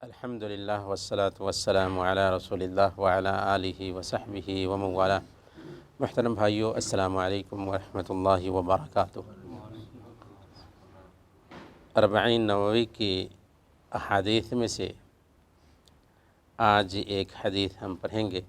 الحمدللہ والصلاة والسلام علی رسول اللہ وعلی آلہ وصحبہ ومن والاه۔ محترم بھائیو، السلام علیکم ورحمۃ اللہ وبرکاتہ۔ اربعین نووی کی احادیث میں سے آج ایک حدیث ہم پڑھیں گے۔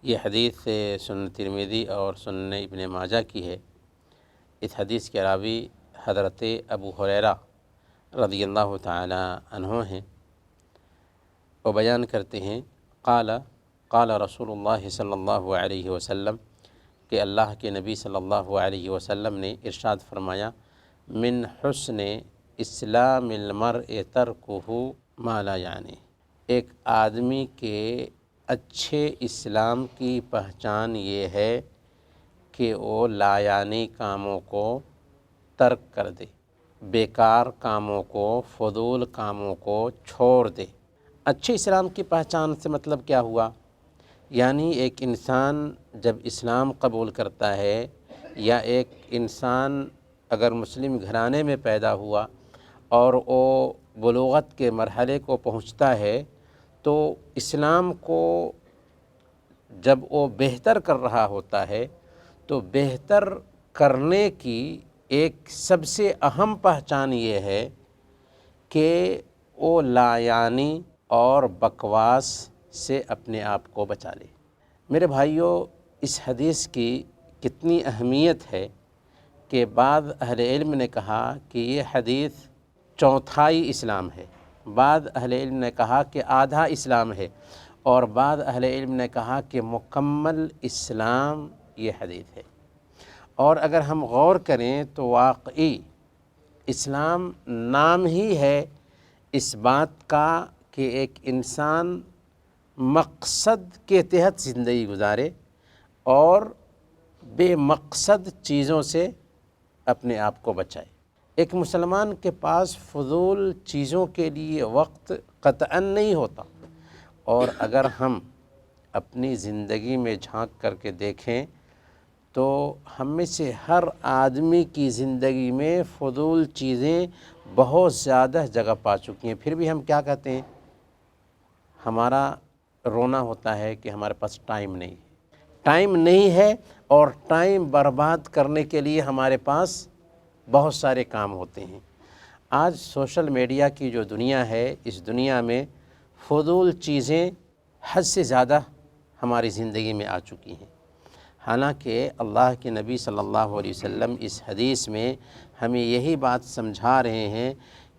یہ حدیث سنن ترمذی اور سنن ابن ماجہ کی ہے۔ اس حدیث کے راوی حضرت ابو ہریرہ رضی اللہ تعالی عنہ ہیں۔ وہ بیان کرتے ہیں قال رسول اللہ صلی اللہ علیہ وسلم کہ اللہ کے نبی صلی اللہ علیہ وسلم نے ارشاد فرمایا، من حسن اسلام المرء ترکہ ما لا یعنی، ایک آدمی کے اچھے اسلام کی پہچان یہ ہے کہ وہ لا یعنی کاموں کو ترک کر دے، بیکار کاموں کو، فضول کاموں کو چھوڑ دے۔ اچھے اسلام کی پہچان سے مطلب کیا ہوا؟ یعنی ایک انسان جب اسلام قبول کرتا ہے، یا ایک انسان اگر مسلم گھرانے میں پیدا ہوا اور وہ بلوغت کے مرحلے کو پہنچتا ہے، تو اسلام کو جب وہ بہتر کر رہا ہوتا ہے تو بہتر کرنے کی ایک سب سے اہم پہچان یہ ہے کہ وہ لا یعنی اور بکواس سے اپنے آپ کو بچا لے۔ میرے بھائیو، اس حدیث کی کتنی اہمیت ہے کہ بعض اہل علم نے کہا کہ یہ حدیث چوتھائی اسلام ہے، بعض اہل علم نے کہا کہ آدھا اسلام ہے، اور بعض اہل علم نے کہا کہ مکمل اسلام یہ حدیث ہے۔ اور اگر ہم غور کریں تو واقعی اسلام نام ہی ہے اس بات کا کہ ایک انسان مقصد کے تحت زندگی گزارے اور بے مقصد چیزوں سے اپنے آپ کو بچائے۔ ایک مسلمان کے پاس فضول چیزوں کے لیے وقت قطعاً نہیں ہوتا، اور اگر ہم اپنی زندگی میں جھانک کر کے دیکھیں تو ہم میں سے ہر آدمی کی زندگی میں فضول چیزیں بہت زیادہ جگہ پا چکی ہیں، پھر بھی ہم کیا کہتے ہیں؟ ہمارا رونا ہوتا ہے کہ ہمارے پاس ٹائم نہیں ہے، ٹائم نہیں ہے، اور ٹائم برباد کرنے کے لیے ہمارے پاس بہت سارے کام ہوتے ہیں۔ آج سوشل میڈیا کی جو دنیا ہے، اس دنیا میں فضول چیزیں حد سے زیادہ ہماری زندگی میں آ چکی ہیں۔ حالانکہ اللہ کے نبی صلی اللہ علیہ وسلم اس حدیث میں ہمیں یہی بات سمجھا رہے ہیں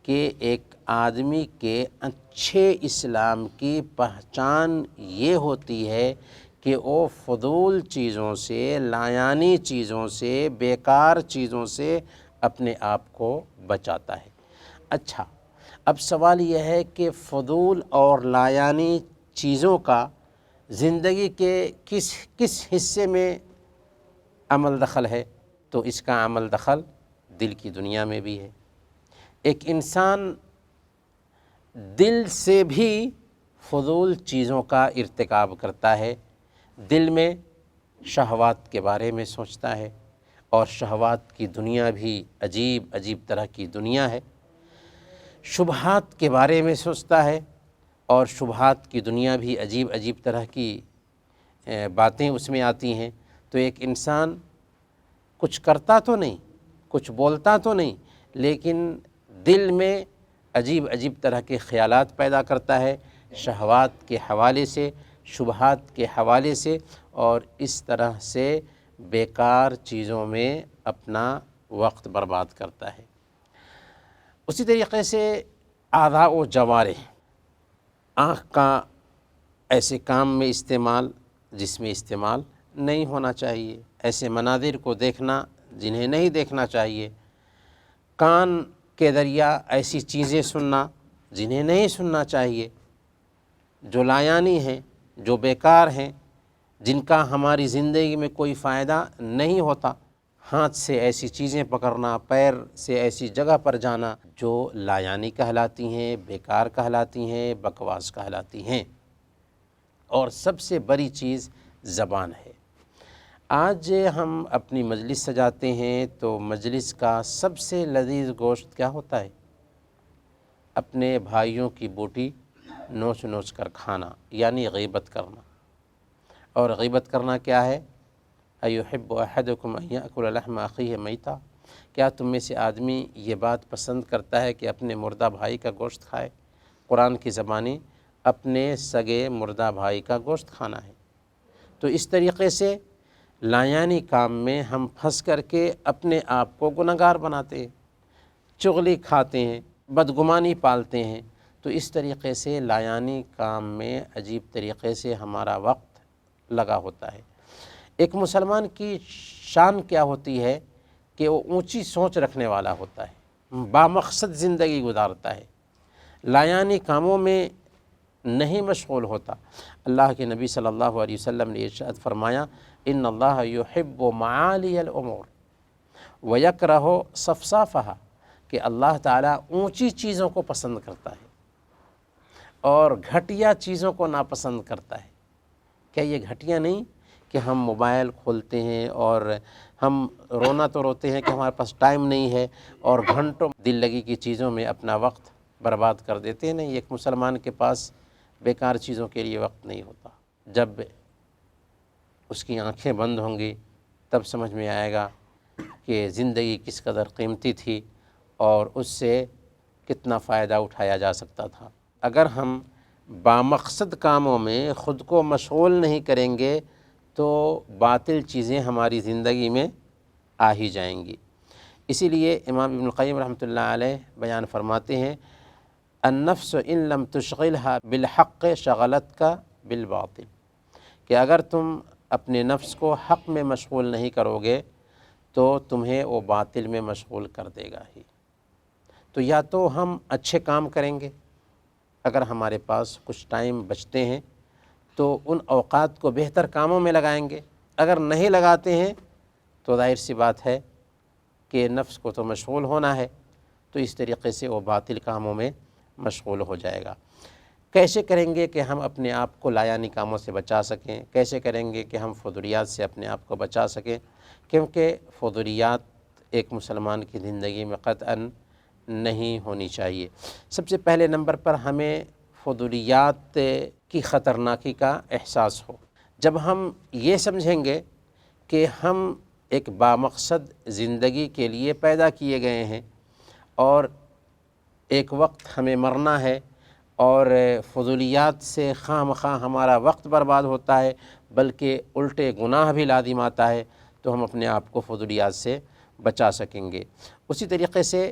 کہ ایک آدمی کے اچھے اسلام کی پہچان یہ ہوتی ہے کہ وہ فضول چیزوں سے، لا یعنی چیزوں سے، بیکار چیزوں سے اپنے آپ کو بچاتا ہے۔ اچھا، اب سوال یہ ہے کہ فضول اور لا یعنی چیزوں کا زندگی کے کس حصے میں عمل دخل ہے؟ تو اس کا عمل دخل دل کی دنیا میں بھی ہے۔ ایک انسان دل سے بھی فضول چیزوں کا ارتکاب کرتا ہے، دل میں شہوات کے بارے میں سوچتا ہے، اور شہوات کی دنیا بھی عجیب عجیب طرح کی دنیا ہے۔ شبہات کے بارے میں سوچتا ہے، اور شبہات کی دنیا بھی عجیب عجیب طرح کی باتیں اس میں آتی ہیں۔ تو ایک انسان کچھ کرتا تو نہیں، کچھ بولتا تو نہیں، لیکن دل میں عجیب عجیب طرح کے خیالات پیدا کرتا ہے، شہوات کے حوالے سے، شبہات کے حوالے سے، اور اس طرح سے بیکار چیزوں میں اپنا وقت برباد کرتا ہے۔ اسی طریقے سے اعضاء و جوارح، آنکھ کا ایسے کام میں استعمال جس میں استعمال نہیں ہونا چاہیے، ایسے مناظر کو دیکھنا جنہیں نہیں دیکھنا چاہیے، کان کے ذریعہ ایسی چیزیں سننا جنہیں نہیں سننا چاہیے، جو لا یعنی ہیں، جو بیکار ہیں، جن کا ہماری زندگی میں کوئی فائدہ نہیں ہوتا، ہاتھ سے ایسی چیزیں پکڑنا، پیر سے ایسی جگہ پر جانا جو لا یعنی کہلاتی ہیں، بیکار کہلاتی ہیں، بکواس کہلاتی ہیں۔ اور سب سے بڑی چیز زبان ہے۔ آج ہم اپنی مجلس سجاتے ہیں تو مجلس کا سب سے لذیذ گوشت کیا ہوتا ہے؟ اپنے بھائیوں کی بوٹی نوچ نوچ کر کھانا، یعنی غیبت کرنا۔ اور غیبت کرنا کیا ہے؟ ایحب احدکم ان یأکل لحم اخیہ میتا، کیا تم میں سے آدمی یہ بات پسند کرتا ہے کہ اپنے مردہ بھائی کا گوشت کھائے؟ قرآن کی زبانی اپنے سگے مردہ بھائی کا گوشت کھانا ہے۔ تو اس طریقے سے لایانی کام میں ہم پھنس کر کے اپنے آپ کو گنہگار بناتے ہیں، چغلی کھاتے ہیں، بدگمانی پالتے ہیں۔ تو اس طریقے سے لایانی کام میں عجیب طریقے سے ہمارا وقت لگا ہوتا ہے۔ ایک مسلمان کی شان کیا ہوتی ہے کہ وہ اونچی سوچ رکھنے والا ہوتا ہے، بامقصد زندگی گزارتا ہے، لایانی کاموں میں نہیں مشغول ہوتا۔ اللہ کے نبی صلی اللہ علیہ وسلم نے ارشاد فرمایا، ان اللہ یحب معالی الامور ویکرہ صفصافہا، کہ اللہ تعالیٰ اونچی چیزوں کو پسند کرتا ہے اور گھٹیا چیزوں کو ناپسند کرتا ہے۔ کیا یہ گھٹیا نہیں کہ ہم موبائل کھولتے ہیں اور ہم رونا تو روتے ہیں کہ ہمارے پاس ٹائم نہیں ہے اور گھنٹوں دل لگی کی چیزوں میں اپنا وقت برباد کر دیتے ہیں؟ نہیں، ایک مسلمان کے پاس بیکار چیزوں کے لیے وقت نہیں ہوتا۔ جب اس کی آنکھیں بند ہوں گی تب سمجھ میں آئے گا کہ زندگی کس قدر قیمتی تھی اور اس سے کتنا فائدہ اٹھایا جا سکتا تھا۔ اگر ہم بامقصد کاموں میں خود کو مشغول نہیں کریں گے تو باطل چیزیں ہماری زندگی میں آ ہی جائیں گی۔ اسی لیے امام ابن القیم رحمۃ اللہ علیہ بیان فرماتے ہیں، النفس ان لم تشغلها بالحق شغلتک بالباطل، کہ اگر تم اپنے نفس کو حق میں مشغول نہیں کرو گے تو تمہیں وہ باطل میں مشغول کر دے گا ہی۔ تو یا تو ہم اچھے کام کریں گے، اگر ہمارے پاس کچھ ٹائم بچتے ہیں تو ان اوقات کو بہتر کاموں میں لگائیں گے، اگر نہیں لگاتے ہیں تو ظاہر سی بات ہے کہ نفس کو تو مشغول ہونا ہے، تو اس طریقے سے وہ باطل کاموں میں مشغول ہو جائے گا۔ کیسے کریں گے کہ ہم اپنے آپ کو لایانی کاموں سے بچا سکیں؟ کیسے کریں گے کہ ہم فضولیات سے اپنے آپ کو بچا سکیں؟ کیونکہ فضولیات ایک مسلمان کی زندگی میں قطعاً نہیں ہونی چاہیے۔ سب سے پہلے نمبر پر ہمیں فضولیات کی خطرناکی کا احساس ہو۔ جب ہم یہ سمجھیں گے کہ ہم ایک بامقصد زندگی کے لیے پیدا کیے گئے ہیں اور ایک وقت ہمیں مرنا ہے اور فضولیات سے خواہ مخواہ ہمارا وقت برباد ہوتا ہے بلکہ الٹے گناہ بھی لازم آتا ہے، تو ہم اپنے آپ کو فضولیات سے بچا سکیں گے۔ اسی طریقے سے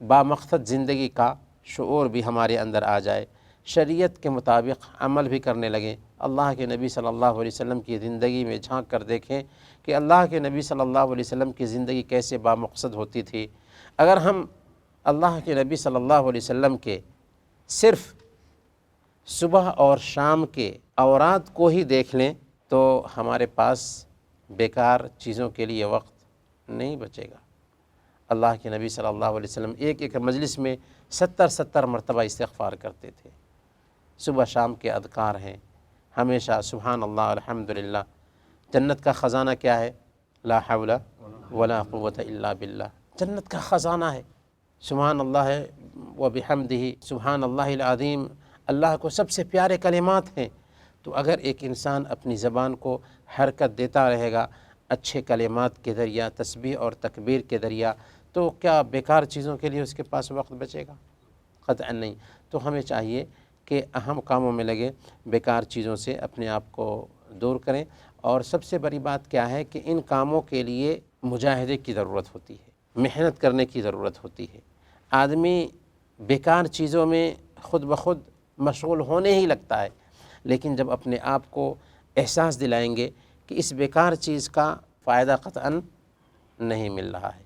بامقصد زندگی کا شعور بھی ہمارے اندر آ جائے، شریعت کے مطابق عمل بھی کرنے لگیں۔ اللہ کے نبی صلی اللہ علیہ وسلم کی زندگی میں جھانک کر دیکھیں کہ اللہ کے نبی صلی اللہ علیہ وسلم کی زندگی کیسے بامقصد ہوتی تھی۔ اگر ہم اللہ کے نبی صلی اللہ علیہ وسلم کے صرف صبح اور شام کے اوراد کو ہی دیکھ لیں تو ہمارے پاس بیکار چیزوں کے لیے وقت نہیں بچے گا۔ اللہ کے نبی صلی اللہ علیہ وسلم ایک ایک مجلس میں 70 مرتبہ استغفار کرتے تھے۔ صبح شام کے اذکار ہیں، ہمیشہ سبحان اللہ الحمدللہ۔ جنت کا خزانہ کیا ہے؟ لا حول ولا قوت الا باللہ، جنت کا خزانہ ہے۔ سبحان اللہ و بحمدہ، سبحان اللہ العظیم، اللہ کو سب سے پیارے کلمات ہیں۔ تو اگر ایک انسان اپنی زبان کو حرکت دیتا رہے گا اچھے کلمات کے ذریعہ، تسبیح اور تکبیر کے ذریعہ، تو کیا بیکار چیزوں کے لیے اس کے پاس وقت بچے گا؟ قطعاً نہیں۔ تو ہمیں چاہیے کہ اہم کاموں میں لگے، بیکار چیزوں سے اپنے آپ کو دور کریں۔ اور سب سے بڑی بات کیا ہے کہ ان کاموں کے لیے مجاہدے کی ضرورت ہوتی ہے، محنت کرنے کی ضرورت ہوتی ہے۔ آدمی بیکار چیزوں میں خود بخود مشغول ہونے ہی لگتا ہے، لیکن جب اپنے آپ کو احساس دلائیں گے کہ اس بیکار چیز کا فائدہ قطعاً نہیں مل رہا ہے،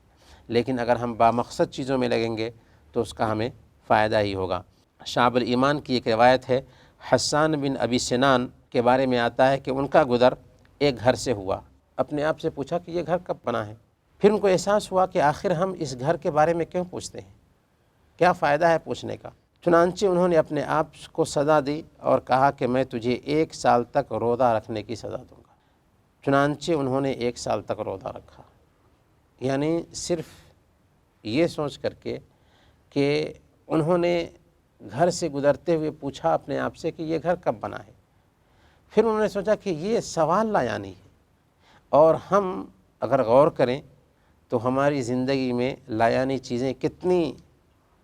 لیکن اگر ہم بامقصد چیزوں میں لگیں گے تو اس کا ہمیں فائدہ ہی ہوگا۔ شعب الایمان کی ایک روایت ہے، حسان بن ابی سنان کے بارے میں آتا ہے کہ ان کا گزر ایک گھر سے ہوا۔ اپنے آپ سے پوچھا کہ یہ گھر کب بنا ہے؟ پھر ان کو احساس ہوا کہ آخر ہم اس گھر کے بارے میں کیوں پوچھتے ہیں، کیا فائدہ ہے پوچھنے کا؟ چنانچہ انہوں نے اپنے آپ کو سزا دی اور کہا کہ میں تجھے 1 سال تک روزہ رکھنے کی سزا دوں گا۔ چنانچہ انہوں نے 1 سال تک روزہ رکھا، یعنی صرف یہ سوچ کر کے کہ انہوں نے گھر سے گزرتے ہوئے پوچھا اپنے آپ سے کہ یہ گھر کب بنا ہے؟ پھر انہوں نے سوچا کہ یہ سوال لایانی ہے، اور ہم اگر غور کریں تو ہماری زندگی میں لایانی چیزیں کتنی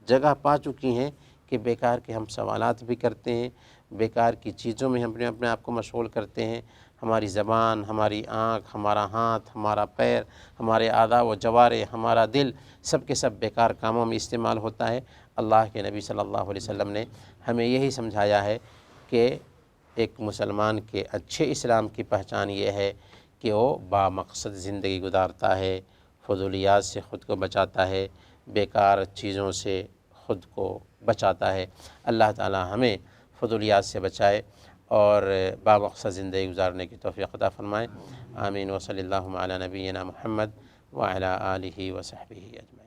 جگہ پا چکی ہیں کہ بیکار کے ہم سوالات بھی کرتے ہیں، بیکار کی چیزوں میں ہم اپنے آپ کو مشغول کرتے ہیں۔ ہماری زبان، ہماری آنکھ، ہمارا ہاتھ، ہمارا پیر، ہمارے اعضاء و جوارح، ہمارا دل، سب کے سب بیکار کاموں میں استعمال ہوتا ہے۔ اللہ کے نبی صلی اللہ علیہ وسلم نے ہمیں یہی سمجھایا ہے کہ ایک مسلمان کے اچھے اسلام کی پہچان یہ ہے کہ وہ بامقصد زندگی گزارتا ہے، فضولیات سے خود کو بچاتا ہے، بیکار چیزوں سے خود کو بچاتا ہے۔ اللہ تعالی ہمیں فضولیات سے بچائے اور بامقصد زندگی گزارنے کی توفیق عطا فرمائے۔ آمین۔ وصلی اللہ علی نبینا محمد وعلی آلہ وصحبہ اجمعین۔